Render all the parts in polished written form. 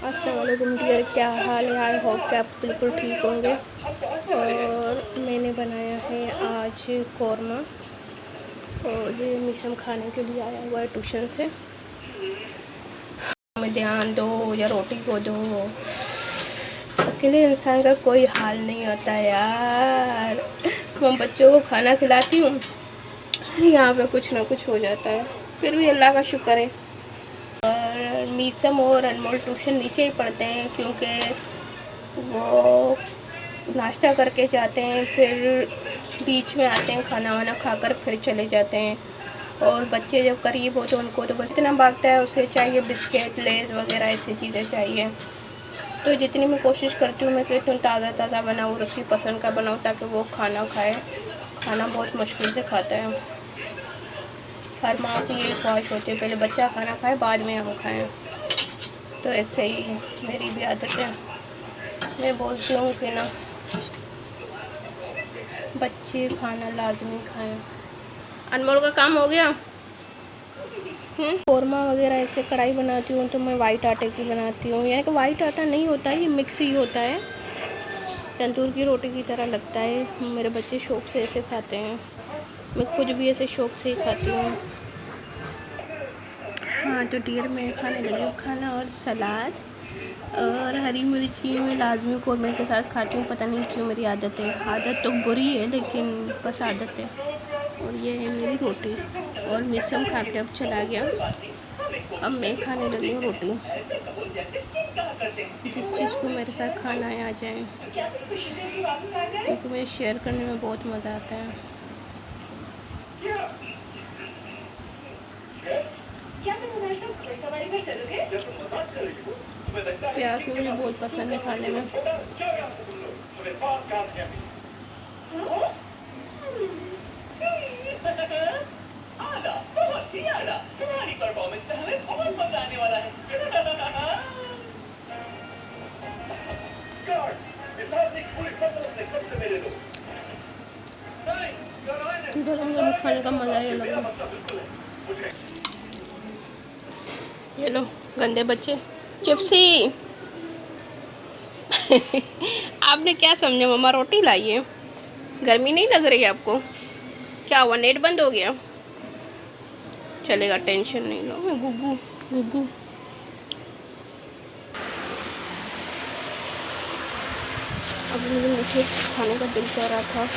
अस्सलाम वालेकुम डियर, क्या हाल है? आई होप कि आप बिल्कुल ठीक होंगे। और मैंने बनाया है आज कौरमा और ये मिसम खाने के लिए आया हुआ है ट्यूशन से। हमें ध्यान दो या रोटी को दो, अकेले इंसान का कोई हाल नहीं होता यार। मैं बच्चों को खाना खिलाती हूँ, यहाँ पे कुछ ना कुछ हो जाता है, फिर भी अल्लाह का शुक्र है। और मीसम और अनमोल ट्यूशन नीचे ही पढ़ते हैं क्योंकि वो नाश्ता करके जाते हैं, फिर बीच में आते हैं, खाना वाना खाकर फिर चले जाते हैं। और बच्चे जब करीब हो तो उनको तो बस इतना भागता है, उसे चाहिए बिस्किट लेज वगैरह ऐसी चीज़ें चाहिए। तो जितनी मैं कोशिश करती हूँ मैं कि तुम ताज़ा ताज़ा बनाऊँ और उसकी पसंद का बनाऊँ ताकि वो खाना खाए। खाना बहुत मुश्किल से खाता है, हर माँ की ये ख्वाहिश होती है पहले बच्चा खाना खाए बाद में हम खाएं। तो ऐसे ही मेरी भी आदत है, मैं बोलती हूँ कि ना बच्चे खाना लाजमी खाएं। अनमोल का काम हो गया। कौरमा वगैरह ऐसे कढ़ाई बनाती हूँ तो मैं वाइट आटे की बनाती हूँ, यानी कि वाइट आटा नहीं होता है, ये मिक्स ही होता है, तंदूर की रोटी की तरह लगता है। मेरे बच्चे शौक़ से ऐसे खाते हैं, मैं खुद भी ऐसे शौक़ से ही खाती हूँ। हाँ तो डियर मैं खाने लगी हूँ खाना और सलाद और हरी मिर्ची मैं लाजमी कौरमे के साथ खाती हूँ। पता नहीं क्यों मेरी आदत है, आदत तो बुरी है लेकिन बस आदत है। और ये है मेरी रोटी और मिसम खा के अब चला गया, अब मैं खाने लगी हूँ रोटी। जिस चीज़ को मेरे साथ खाना है आ जाए, क्योंकि मुझे शेयर करने में बहुत मज़ा आता है। प्याज मुझे बहुत पसंद है खाने में। खाने का मज़ा ही अलग है। ये लो गंदे बच्चे चिप्सी। आपने क्या समझा मम्मा रोटी लाई है? गर्मी नहीं लग रही है आपको? क्या हुआ, नेट बंद हो गया? चलेगा, टेंशन नहीं लो। मैं गुग्गू गुग्गू अब मुझे मीठे खाने का दिल कर रहा था।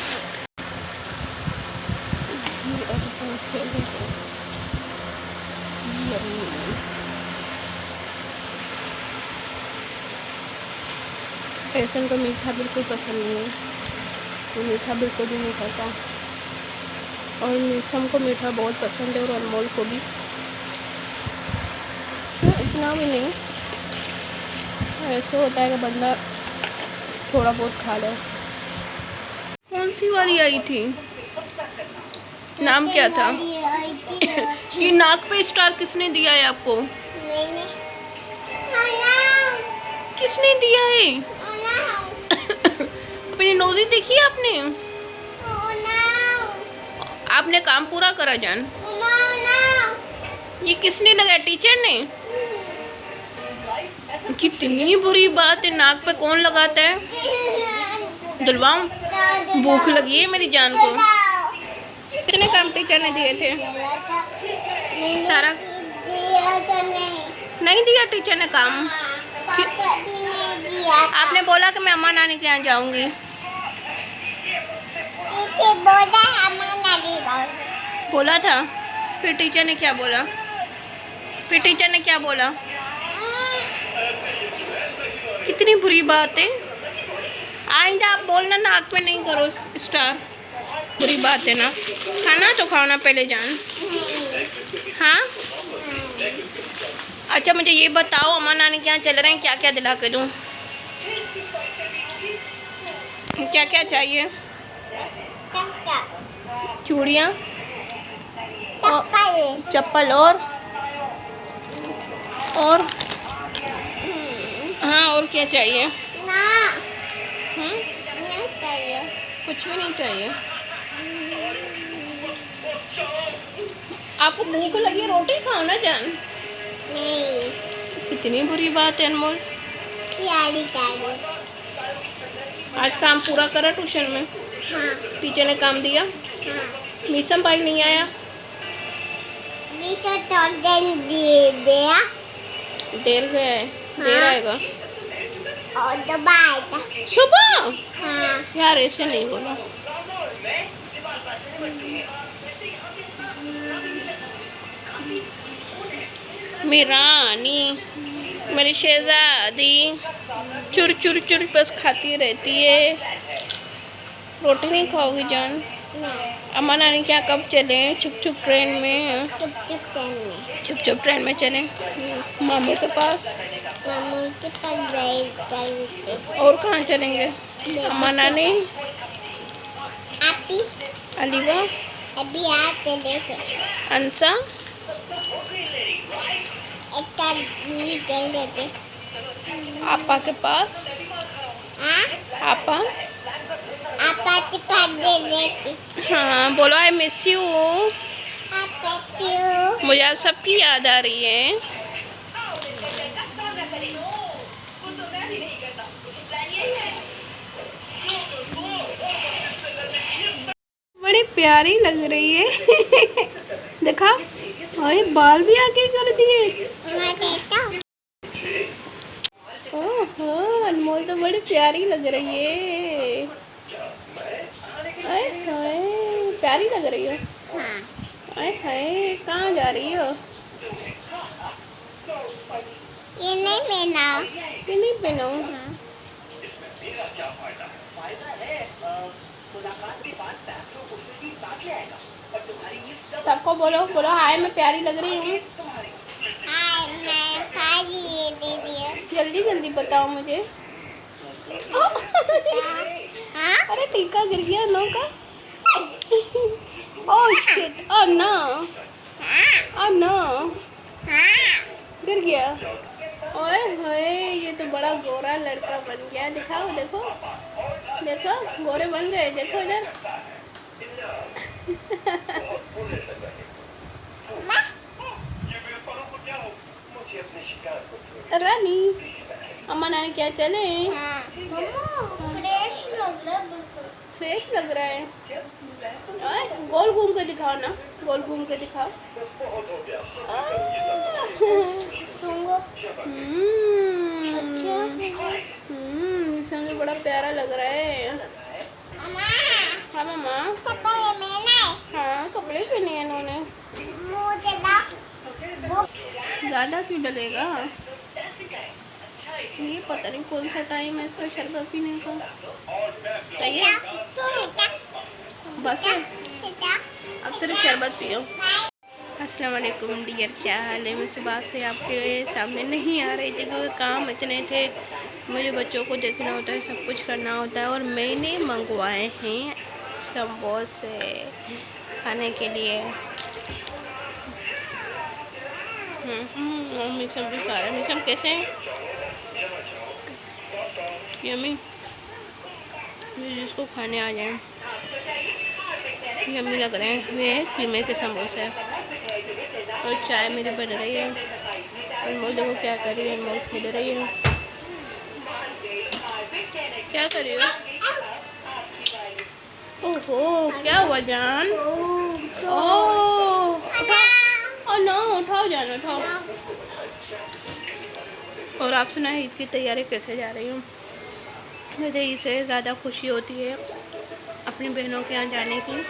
ऐसा को मीठा बिल्कुल पसंद नहीं है, वो मीठा बिल्कुल भी नहीं खाता। और मिसम को मीठा बहुत पसंद है और अनमोल को भी, तो इतना भी नहीं, ऐसे होता है कि बंदा थोड़ा बहुत खा ले। कौन सी वाली आई थी, नाम क्या था? ये नाक पे स्टार किसने दिया है आपको? किसने दिया है? अपनी नोज़ी देखी आपने? आपने काम पूरा करा जान। ये किसने लगाया, टीचर ने? कितनी बुरी बात है, नाक पे कौन लगाता है? दिलवाऊं? भूख लगी है मेरी जान को। कितने काम टीचर ने दिए थे? सारा नहीं दिया टीचर ने काम। आपने बोला कि मैं अम्मा नानी के यहाँ जाऊंगी। बोला था, फिर टीचर ने क्या बोला? फिर टीचर ने क्या बोला? कितनी बुरी बात है, आइंदा आप बोलना नाक पे नहीं करो स्टार, बुरी बात है ना। खाना तो खाओ ना पहले जान। हाँ अच्छा मुझे ये बताओ, अम्मा नानी के यहाँ चल रहे हैं, क्या क्या दिला के दूँ? क्या क्या चाहिए? चूड़ियाँ और चप्पल और हाँ और क्या चाहिए? कुछ भी नहीं चाहिए। आपको भूख लगी, रोटी खाओ ना जान। कितनी बुरी बात है अनमोल। आज काम पूरा करा ट्यूशन में? हाँ। टीचर ने काम दिया? हाँ। मीसम भाई नहीं आया? देर गया है। देर आएगा और दोबारा सुबह। हाँ। यार ऐसे नहीं बोला। मेरी रानी, मेरी शहजादी चुर चुर चुर बस खाती रहती है। रोटी नहीं खाओगी जान? अम्मा नानी क्या कब चले? चुप चुप ट्रेन में? चुप चुप ट्रेन में चले मामू के पास? और कहाँ चलेंगे? अम्मा नानी, अलीवा, अभी आते देखे अंसा, आपा के पास? आपा? आपा के पास दे देती। हाँ बोलो आई मिस यू। मुझे आप सबकी याद आ रही है। बड़ी प्यारी लग रही है। देखा, अरे बाल भी आगे कर दिए। ओहो, अनमोल तो बड़ी प्यारी लग रही है। अरे हाय, प्यारी लग रही हो। अरे हाय, कहाँ जा रही हो? ये नहीं पहना। ये नहीं पहनो। सबको बोलो बोलो हाय, मैं प्यारी लग रही हूँ। हाय, मैं पाजी दीदी। जल्दी जल्दी बताओ मुझे। हाँ? अरे टीका गिर गया नो का। Oh shit, oh no, oh no, गिर गया। ओए होए, ये तो बड़ा गोरा लड़का बन गया। दिखाओ, देखो देखो, गोरे बन गए। देखो इधर। रानी, अम्मा नानी क्या चले? फ्रेश लग रहा है बिल्कुल। फ्रेश लग रहा है। गोल घूम के दिखाओ ना, गोल घूम के दिखाओ। समझे बड़ा प्यारा लग रहा है। हाँ मामा, हाँ कपड़े पहने हैं इन्होंने। ज़्यादा क्यों डलेगा? ये पता नहीं कौन सा टाइम है इसका शरबत पीने का। सही है बस है। अब सिर्फ शरबत पियो। अस्सलाम वालेकुम डियर, क्या हाल है? मैं सुबह से आपके सामने नहीं आ रही थी क्योंकि काम इतने थे। मुझे बच्चों को देखना होता है, सब कुछ करना होता है। और मैंने मंगवाए हैं समोसे खाने के लिए। मिशम भी खा रहा है। मिशम कैसे हैं? यम्मी, जिसको खाने आ जाए। यम्मी लग रहे हैं। वे कीमे के समोसे और चाय मेरी बन रही है। अनमोल देखो क्या कर रही है। अनमोल खेल रही है। क्या कर रही हो? ओहो, क्या हुआ जान? ओह नो, उठाओ जान, उठाओ। और आप सुना है ईद की तैयारी कैसे जा रही हूँ? मुझे इससे ज़्यादा खुशी होती है अपनी बहनों के यहाँ जाने की,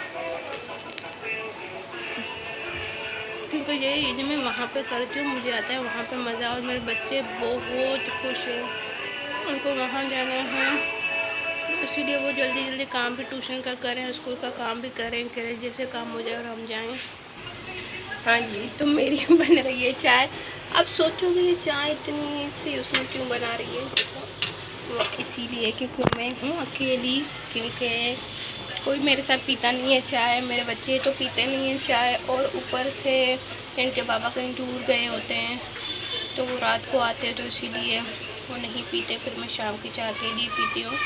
क्योंकि ये ईद में वहाँ पे करती हूँ, मुझे आता है वहाँ पे मज़ा। और मेरे बच्चे बहुत खुश हैं, उनको वहाँ जाना है, इसीलिए वो जल्दी जल्दी काम भी ट्यूशन का करें, स्कूल का काम भी करें, जैसे काम हो जाए और हम जाएं। हाँ जी, तो मेरी बन रही है चाय। अब सोचोगे ये चाय इतनी सी उसमें क्यों बना रही है? वो इसीलिए क्योंकि मैं हूँ अकेली, क्योंकि कोई मेरे साथ पीता नहीं है चाय, मेरे बच्चे तो पीते नहीं हैं चाय। और ऊपर से इनके बाबा कहीं दूर गए होते हैं तो वो रात को आते हैं, तो इसीलिए वो नहीं पीते। फिर मैं शाम की चाय अकेली पीती हूँ,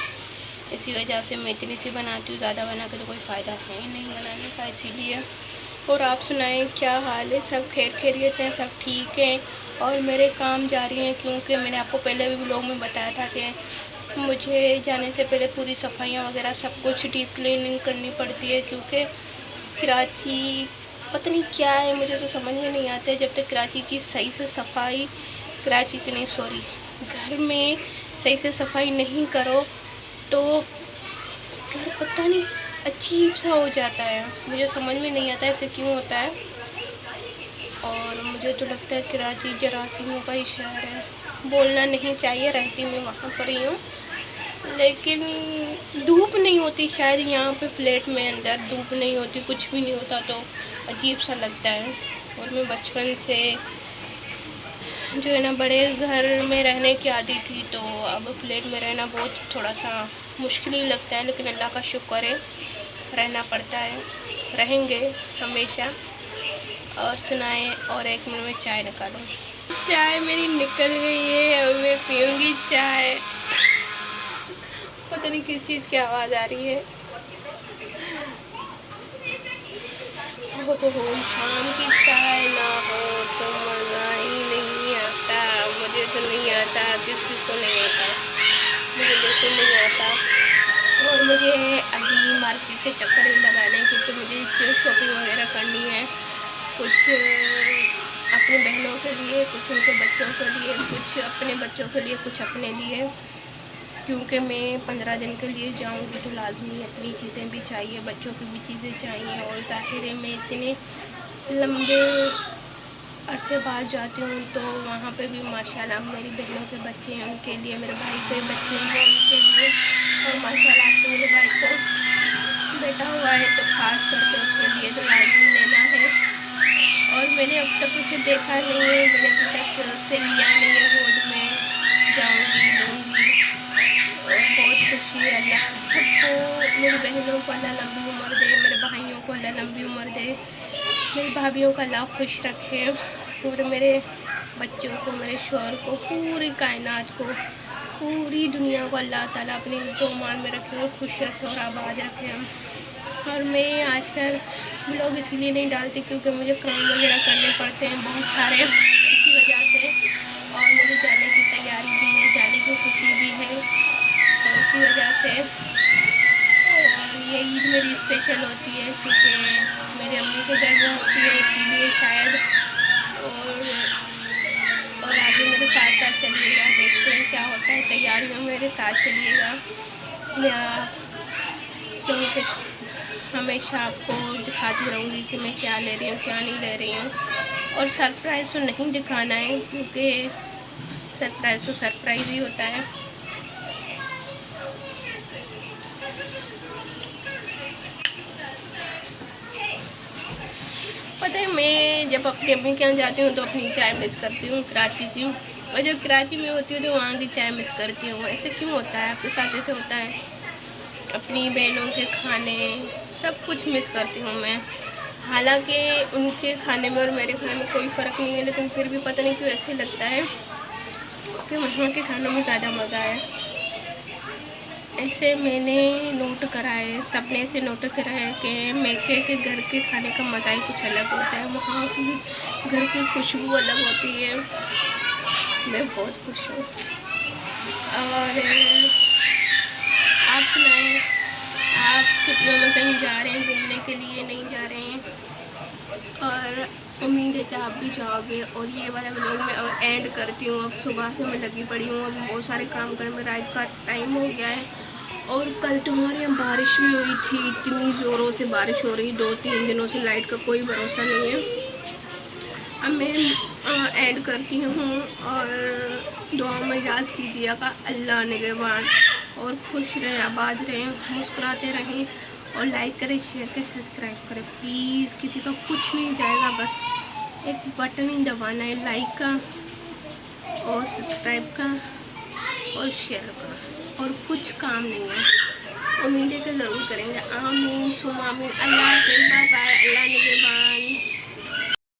इसी वजह से मैं इतनी सी बनाती हूँ। ज़्यादा बना के तो कोई फ़ायदा है ही नहीं बनाने का, इसीलिए और आप सुनाएं, क्या हाल है? सब खैर खैरियत हैं? सब ठीक हैं? और मेरे काम जारी हैं, क्योंकि मैंने आपको पहले भी व्लॉग में बताया था कि मुझे जाने से पहले पूरी सफाइयाँ वगैरह सब कुछ डीप क्लीनिंग करनी पड़ती है, क्योंकि कराची पता नहीं क्या है, मुझे तो समझ में नहीं आता है। जब तक कराची की सही से सफाई, कराची की नहीं सॉरी, घर में सही से सफाई नहीं करो तो घर पता नहीं अजीब सा हो जाता है। मुझे समझ में नहीं आता ऐसे क्यों होता है। और मुझे तो लगता है कराची जरासीमों का ही शहर है। बोलना नहीं चाहिए, रहती मैं वहाँ पर ही हूँ, लेकिन धूप नहीं होती शायद यहाँ पे फ्लैट में अंदर धूप नहीं होती, कुछ भी नहीं होता तो अजीब सा लगता है। और मैं बचपन से जो है ना बड़े घर में रहने की आदी थी, तो अब फ्लैट में रहना बहुत थोड़ा सा मुश्किल ही लगता है, लेकिन अल्लाह का शुक्र है रहना पड़ता है, रहेंगे हमेशा। और सुनाएं, और 1 मिनट में चाय निकालो। चाय मेरी निकल गई है, अब मैं पीऊँगी चाय। पता नहीं किस चीज़ की आवाज़ आ रही है। हो शाम की चाय ना हो तो मज़ा ही नहीं आता। मुझे तो नहीं आता, किसी को नहीं आता, मुझे बिल्कुल नहीं आता। और मुझे अभी मार्केट के चक्कर ही लगाने की, तो मुझे जो शॉपिंग वगैरह करनी है, कुछ अपनी बहनों के लिए, कुछ उनके बच्चों के लिए, कुछ अपने बच्चों के लिए, कुछ अपने लिए, क्योंकि मैं 15 दिन के लिए जाऊंगी तो लाजमी अपनी चीज़ें भी चाहिए, बच्चों की भी चीज़ें चाहिए। और ज़ाहिर है मैं इतने लंबे अरसे बाद जाती हूँ तो वहाँ पे भी माशाल्लाह मेरी बहनों के बच्चे हैं, उनके लिए, मेरे भाई के बच्चे हैं उनके लिए। और माशाल्लाह से मेरे भाई को बेटा हुआ है तो ख़ास करके उसके लिए तो लाजमी लेना है। और मैंने अब तक उसे देखा नहीं है, मैंने अभी तक उससे लिया नहीं है गोद में, जाऊँगी लूँगी। और बहुत खुशी है, अल्लाह सबको, मेरी बहनों को अल्लाह लंबी उम्र दे, मेरे भाइयों को अल्लाह लंबी उम्र दे, मेरी भाभीयों का अल्लाह खुश रखे, और मेरे बच्चों को, मेरे शौहर को, पूरी कायनात को, पूरी दुनिया को अल्लाह ताला अपनी ईमान में रखे और खुश रखे और आबाद रखे। और मैं आजकल व्लॉग इसीलिए नहीं डालती क्योंकि मुझे काम वगैरह करने पड़ते हैं बहुत सारे, इसी वजह से। और मुझे जाने की तैयारी भी है, जाने की खुशी भी है, तो इसी वजह से। और ये ईद मेरी स्पेशल होती है क्योंकि मेरी अम्मी के घर में होती है, इसीलिए शायद। और आगे मेरे साथ साथ चलिएगा, देखते हैं क्या होता है, तैयारी में मेरे साथ चलिएगा। मैं क्योंकि हमेशा आपको दिखाती रहूँगी कि मैं क्या ले रही हूँ, क्या नहीं ले रही हूँ। और सरप्राइज़ तो नहीं दिखाना है क्योंकि सरप्राइज़ तो सरप्राइज़ ही होता है। पता है मैं जब अपनी अम्मी के यहाँ जाती हूँ तो अपनी चाय मिस करती हूँ, कराची की। और जब कराची में होती हूँ तो वहाँ की चाय मिस करती हूँ। ऐसे क्यों होता है? आपके साथ ऐसे होता है? अपनी बहनों के खाने सब कुछ मिस करती हूँ मैं। हालांकि उनके खाने में और मेरे खाने में कोई फ़र्क नहीं है, लेकिन फिर भी पता नहीं क्यों ऐसे लगता है कि वहाँ के खानों में ज़्यादा मज़ा है। ऐसे मैंने नोट करा है, सबने ऐसे नोट करा है कि मैके के घर के खाने का मज़ा ही कुछ अलग होता है, वहाँ की घर की खुशबू अलग होती है। मैं बहुत खुश हूँ। और आप सुनाएं, आप छुट्टियों में कहीं जा रहे हैं घूमने के लिए? नहीं जा रहे हैं? और उम्मीद है कि आप भी जाओगे। और ये वाला व्लॉग मैं अब एंड करती हूँ। अब सुबह से मैं लगी पड़ी हूँ, अभी बहुत सारे काम करने में, रात का टाइम हो गया है। और कल तो हमारे यहाँ बारिश भी हुई थी, इतनी ज़ोरों से बारिश हो रही, 2-3 दिनों से लाइट का कोई भरोसा नहीं है। अब मैं ऐड करती हूँ और दुआ में याद कीजिएगा, अल्लाह निगहबान, और खुश रहें, आबाद रहें, मुस्कुराते रहें, और लाइक करें, शेयर करें, सब्सक्राइब करें प्लीज़। किसी का कुछ नहीं जाएगा, बस एक बटन ही दबाना है, लाइक का और सब्सक्राइब का और शेयर का, और कुछ काम नहीं है। उम्मीद है कि ज़रूर करेंगे। आमीन सुम आमीन। अल्लाह हाफ़िज़, बाय बाय, अल्लाह निगहबान।